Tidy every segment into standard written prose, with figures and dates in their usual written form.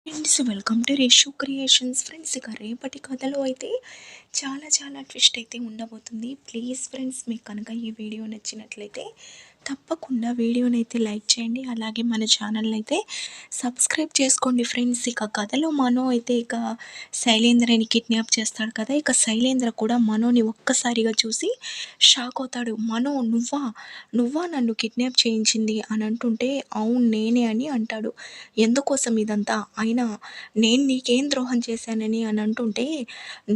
Friends, welcome to Reshu creations. Friends, ఇక రేపటి కథలో అయితే చాలా ట్విస్ట్ అయితే ఉండబోతుంది. ప్లీజ్ ఫ్రెండ్స్, మీకు కనుక ఈ వీడియో నచ్చినట్లయితే తప్పకుండా వీడియోనైతే లైక్ చేయండి. అలాగే మన ఛానల్ అయితే సబ్స్క్రైబ్ చేసుకోండి. ఫ్రెండ్స్, ఇక కథలో మనో అయితే ఇక శైలేంద్రని కిడ్నాప్ చేస్తాడు కదా. ఇక శైలేంద్ర కూడా మనోని ఒక్కసారిగా చూసి షాక్ అవుతాడు. మనో, నువ్వా నన్ను కిడ్నాప్ చేయించింది అని అంటుంటే, అవును నేనే అని అంటాడు. ఎందుకోసం ఇదంతా? అయినా నేను నీకేం ద్రోహం చేశానని అని అంటుంటే,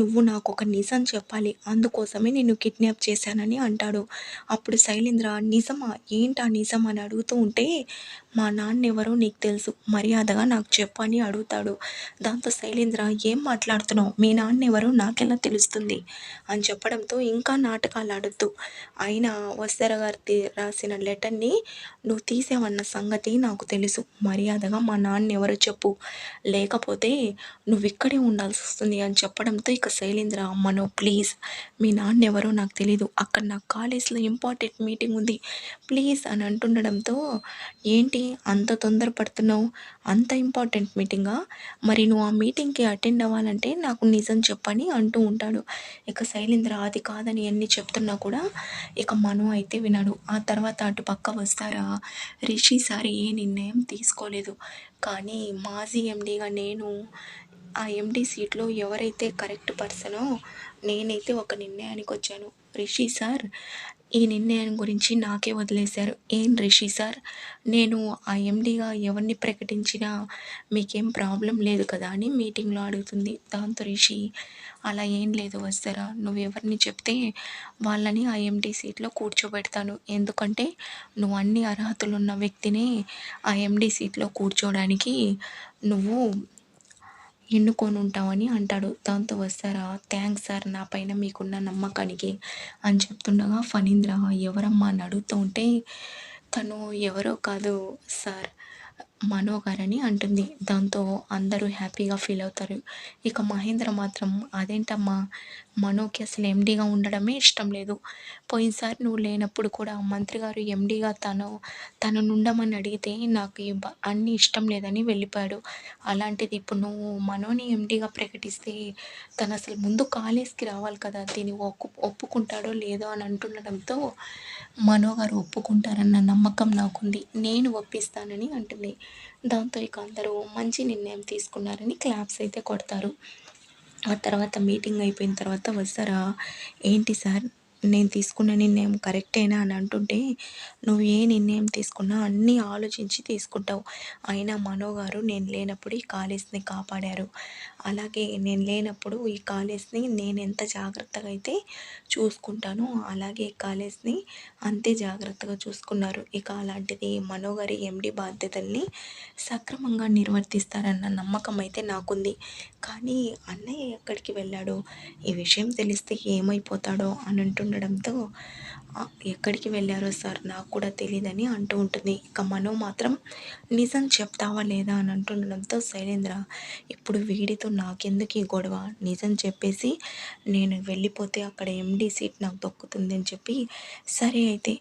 నువ్వు నాకు ఒక నిజం చెప్పాలి, అందుకోసమే నిన్ను కిడ్నాప్ చేశానని అంటాడు. అప్పుడు శైలేంద్ర, నిజమా? ఏంటా నిజం అని అడుగుతూ ఉంటే, మా నాన్న ఎవరో నీకు తెలుసు, మర్యాదగా నాకు చెప్పు అని అడుగుతాడు. దాంతో శైలేంద్ర, ఏం మాట్లాడుతున్నావు? మీ నాన్న ఎవరో నాకెలా తెలుస్తుంది అని చెప్పడంతో, ఇంకా నాటకాలు ఆడొద్దు, అయినా వస్తార గారి రాసిన లెటర్ని నువ్వు తీసావన్న సంగతి నాకు తెలుసు, మర్యాదగా మా నాన్న ఎవరో చెప్పు, లేకపోతే నువ్విక్కడే ఉండాల్సి వస్తుంది అని చెప్పడంతో, ఇక శైలేంద్ర, మనో ప్లీజ్, మీ నాన్న ఎవరో నాకు తెలీదు, అక్కడ నాకు కాలేజ్లో ఇంపార్టెంట్ మీటింగ్ ఉంది ప్లీజ్ అని అంటుండడంతో, ఏంటి అంత తొందరపడుతున్నావు, అంత ఇంపార్టెంట్ మీటింగా, మరి నువ్వు ఆ మీటింగ్కి అటెండ్ అవ్వాలంటే నాకు నిజం చెప్పని అంటూ ఉంటాడు. ఇక శైలేంద్ర అది కాదని ఎన్ని చెప్తున్నా కూడా ఇక మను అయితే వినడు. ఆ తర్వాత అటు పక్క వస్తారా, రిషి సార్ ఏ నిర్ణయం తీసుకోలేదు, కానీ మాజీ ఎండీగా నేను ఆ ఎండీ సీట్లో ఎవరైతే కరెక్ట్ పర్సనో నేనైతే ఒక నిర్ణయానికి వచ్చాను. రిషి సార్ ఈ నిర్ణయం గురించి నాకే వదిలేశారు. ఏం రిషి సార్, నేను ఆ ఎండీగా ఎవరిని ప్రకటించినా మీకేం ప్రాబ్లం లేదు కదా అని మీటింగ్లో అడుగుతుంది. దాంతో రిషి, అలా ఏం లేదు వస్తారా, నువ్వు ఎవరిని చెప్తే వాళ్ళని ఆ ఎండీ సీట్లో కూర్చోబెడతాను, ఎందుకంటే నువ్వు అన్ని అర్హతలు ఉన్న వ్యక్తిని ఆ ఎండీ సీట్లో కూర్చోవడానికి నువ్వు ఎన్నుకొని ఉంటావని అంటాడు. దాంతో వస్తారా, థ్యాంక్స్ సార్, నా పైన మీకున్న నమ్మకానికి అని చెప్తుండగా, ఫణీంద్ర ఎవరమ్మా అని అడుగుతూ ఉంటే, తను ఎవరో కాదు సార్, మనో గారని అంటుంది. దాంతో అందరూ హ్యాపీగా ఫీల్ అవుతారు. ఇక మహేంద్ర మాత్రం, అదేంటమ్మా, మనోకి అసలు ఎండీగా ఉండడమే ఇష్టం లేదు, పోయినసారి నువ్వు లేనప్పుడు కూడా మంత్రి గారు ఎండీగా తనను ఉండమని అడిగితే నాకు అన్నీ ఇష్టం లేదని వెళ్ళిపోయాడు, అలాంటిది ఇప్పుడు నువ్వు మనోని ఎండీగా ప్రకటిస్తే తను అసలు ముందు కాలేజ్కి రావాలి కదా, దీన్ని ఒప్పుకుంటాడో లేదో అని అంటుండడంతో, మనో గారు ఒప్పుకుంటారన్న నమ్మకం నాకుంది, నేను ఒప్పిస్తానని అంటుంది. దాంతో ఇక అందరూ మంచి నిర్ణయం తీసుకున్నారని క్లాప్స్ అయితే కొడతారు. ఆ తర్వాత మీటింగ్ అయిపోయిన తర్వాత వస్తారా, ఏంటి సార్, నేను తీసుకున్న నిర్ణయం కరెక్టేనా అని అంటుంటే, నువ్వు ఏ నిర్ణయం తీసుకున్నా అన్నీ ఆలోచించి తీసుకుంటావు, అయినా మనో గారు నేను లేనప్పుడు ఈ కాలేజ్ని కాపాడారు, అలాగే నేను లేనప్పుడు ఈ కాలేజ్ని నేను ఎంత జాగ్రత్తగా అయితే చూసుకుంటానో అలాగే ఈ కాలేజ్ని అంతే జాగ్రత్తగా చూసుకున్నారు. ఇక అలాంటిది మనో గారి ఎండి బాధ్యతల్ని సక్రమంగా నిర్వర్తిస్తారన్న నమ్మకం అయితే నాకుంది, కానీ అన్నయ్య ఎక్కడికి వెళ్ళాడో, ఈ విషయం తెలిస్తే ఏమైపోతాడో అని అంటుండడంతో, ఎక్కడికి వెళ్ళారో సార్ నాకు కూడా తెలియదని అంటూ ఉంటుంది. ఇక మనో మాత్రం, నిజం చెప్తావా లేదా అని అంటుండడంతో, శైలేంద్ర ఇప్పుడు వీడితో నాకెందుకు ఈ గొడవ, నిజం చెప్పేసి నేను వెళ్ళిపోతే అక్కడ ఎండీ సీట్ నాకు దొక్కుతుంది అని చెప్పి, సరే అయితే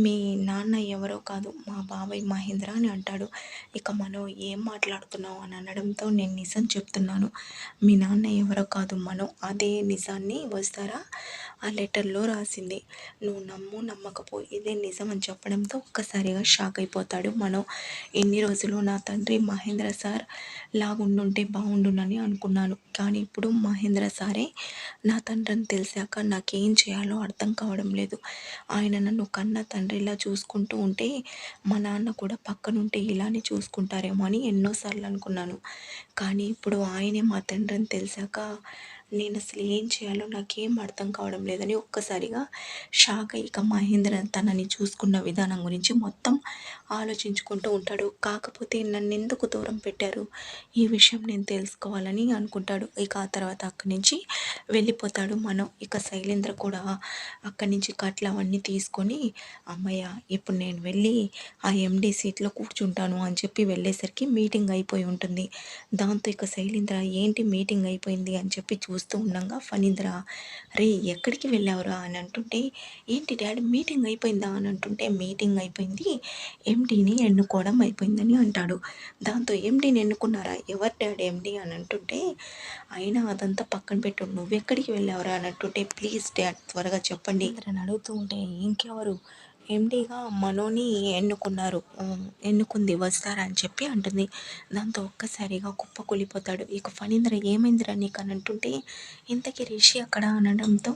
మీ నాన్న ఎవరో కాదు మా బాబాయ్ మహేంద్ర అని అంటాడు. ఇక మనో, ఏం మాట్లాడుతున్నావు అని అనడంతో, నేను నిజం చెప్తున్నాను, మీ నాన్న ఎవరో కాదు మనో, అదే నిజాన్ని వస్తారా ఆ లెటర్లో రాసింది, నువ్వు నమ్ము నమ్మకపో ఇదే నిజం అని చెప్పడంతో ఒక్కసారిగా షాక్ అయిపోతాడు మనో. ఎన్ని రోజులు నా తండ్రి మహేంద్ర సార్ లాగుండుంటే బాగుండునని అనుకున్నాను, కానీ ఇప్పుడు మహేంద్ర సారే నా తండ్రి అని తెలిసాక నాకేం చేయాలో అర్థం కావడం లేదు, ఆయన నన్ను కన్న తండ్రిలా చూసుకుంటూ ఉంటే మా నాన్న కూడా పక్కనుంటే ఇలానే చూసుకుంటారేమో అని ఎన్నోసార్లు అనుకున్నాను, కానీ ఇప్పుడు ఆయనే మా తండ్రి అని తెలిసాక నేను అసలు ఏం చేయాలో నాకేం అర్థం కావడం లేదని ఒక్కసారిగా షాక్ అయ్యి, ఇక మహేంద్ర తనని చూసుకున్న విధానం గురించి మొత్తం ఆలోచించుకుంటూ ఉంటాడు. కాకపోతే నన్ను ఎందుకు దూరం పెట్టారు, ఈ విషయం నేను తెలుసుకోవాలని అనుకుంటాడు. ఇక ఆ తర్వాత అక్కడి నుంచి వెళ్ళిపోతాడు మనం. ఇక శైలేంద్ర కూడా అక్కడి నుంచి కట్లు అవన్నీ తీసుకొని, అమ్మయ్య ఇప్పుడు నేను వెళ్ళి ఆ ఎండీ సీట్లో కూర్చుంటాను అని చెప్పి వెళ్ళేసరికి మీటింగ్ అయిపోయి ఉంటుంది. దాంతో ఇక శైలేంద్ర, ఏంటి మీటింగ్ అయిపోయింది అని చెప్పి చూస్తూ ఉండంగా ఫణీంద్ర, రే ఎక్కడికి వెళ్ళావురా అని అంటుంటే, ఏంటి డాడీ మీటింగ్ అయిపోయిందా అని అంటుంటే, మీటింగ్ అయిపోయింది, ఎండీని ఎన్నుకోవడం అయిపోయిందని అంటాడు. దాంతో ఎండీని ఎన్నుకున్నారా, ఎవరు డాడీ ఎండీ అని అంటుంటే, అయినా అదంతా పక్కన పెట్టు, నువ్వెక్కడికి వెళ్ళావురా అని అంటుంటే, ప్లీజ్ డాడ్ త్వరగా చెప్పండి అని అడుగుతూ ఉంటే, ఇంకెవరు ఎండీగా మనోని ఎన్నుకున్నారు, ఎన్నుకుంది వస్తారా అని చెప్పి అంటుంది. దాంతో ఒక్కసారిగా కుప్పకూలిపోతాడు. ఇక ఫణీంద్ర ఏమైందిరా నీకు అని అంటుంటే, ఇంతకీ రిషి అక్కడ అనడంతో,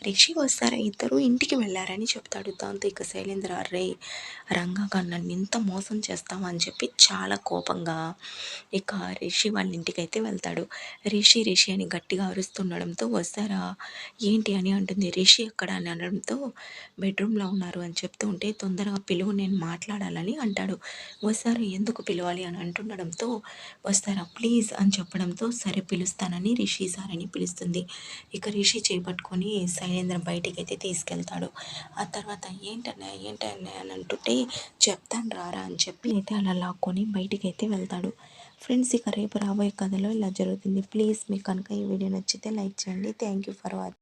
రిషి వస్తారా ఇద్దరు ఇంటికి వెళ్ళారని చెప్తాడు. దాంతో ఇక శైలేంద్ర, రే రంగగా నన్ను ఇంత మోసం చేస్తావా అని చెప్పి చాలా కోపంగా ఇక రిషి వాళ్ళ ఇంటికైతే వెళ్తాడు. రిషి రిషి అని గట్టిగా అరుస్తుండడంతో, వస్తారా ఏంటి అని అంటుంది. రిషి ఎక్కడ అని అనడంతో, బెడ్రూమ్లో ఉన్నారు అని చెప్తూ ఉంటే, తొందరగా పిలువు నేను మాట్లాడాలని అంటాడు. వస్తారా ఎందుకు పిలవాలి అని అంటుండడంతో, వస్తారా ప్లీజ్ అని చెప్పడంతో, సరే పిలుస్తానని రిషి సార్ అని పిలుస్తుంది. ఇక రిషి చేపట్టుకొని శైలేంద్ర బయటికైతే తీసుకెళ్తాడు. ఆ తర్వాత ఏంటన్నా అని అంటుంటే, చెప్తాను రారా అని చెప్పి అయితే అలా లాక్కొని బయటికైతే వెళ్తాడు. ఫ్రెండ్స్, ఇక రేపు రాబోయే కథలో ఇలా జరుగుతుంది. ప్లీజ్ మీకు కనుక ఈ వీడియో నచ్చితే లైక్ చేయండి. Thank you for watching.